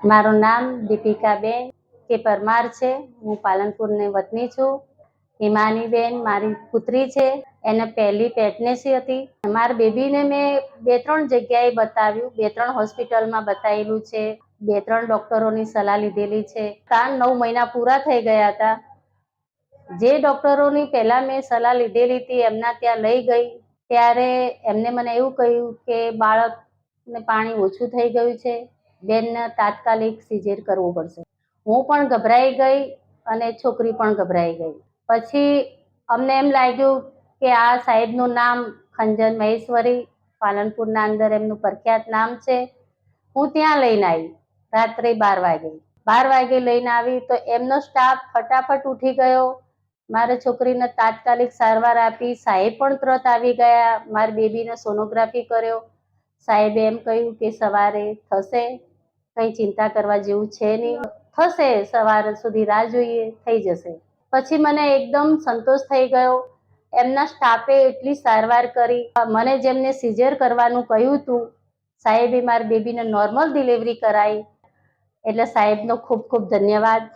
મારું નામ દીપિકાબેન કે પરમાર છે। હું પાલનપુરની વતની છું। હિમાનીબેન મારી પુત્રી છે। એને પહેલી પ્રેગ્નન્સી હતી। મારા બેબીને મેં 2-3 જગ્યાએ બતાવ્યું, 2-3 હોસ્પિટલમાં બતાવેલું છે, 2-3 ડૉક્ટરોની સલાહ લીધેલી છે। 9 મહિના પૂરા થઈ ગયા હતા। જે ડૉક્ટરોની પહેલાં મેં સલાહ લીધેલી હતી એમના ત્યાં લઈ ગઈ ત્યારે એમને મને એવું કહ્યું કે બાળકને પાણી ઓછું થઈ ગયું છે, બેનને તાત્કાલિક સિઝેર કરવું પડશે। હું પણ ગભરાઈ ગઈ અને છોકરી પણ ગભરાઈ ગઈ। પછી અમને એમ લાગ્યું કે આ સાહેબનું નામ ખંજન મહેશ્વરી, પાલનપુરના અંદર એમનું પ્રખ્યાત નામ છે। હું ત્યાં લઈને આવી રાત્રે 12 વાગે। 12 વાગે લઈને આવી તો એમનો સ્ટાફ ફટાફટ ઉઠી ગયો, મારી છોકરીને તાત્કાલિક સારવાર આપી। સાહેબ પણ તરત આવી ગયા, મારી બેબીને સોનોગ્રાફી કર્યો। સાહેબે એમ કહ્યું કે સવારે થશે, કંઈ ચિંતા કરવા જેવું છે નહીં, થશે, સવાર સુધી રાહ જોઈએ, થઈ જશે। પછી મને એકદમ સંતોષ થઈ ગયો। એમના સ્ટાફે એટલી સારવાર કરી। મને જેમને સિઝર કરવાનું કહ્યું હતું સાહેબે મારી બેબીને નોર્મલ ડિલિવરી કરાવી। એટલે સાહેબનો ખૂબ ખૂબ ધન્યવાદ।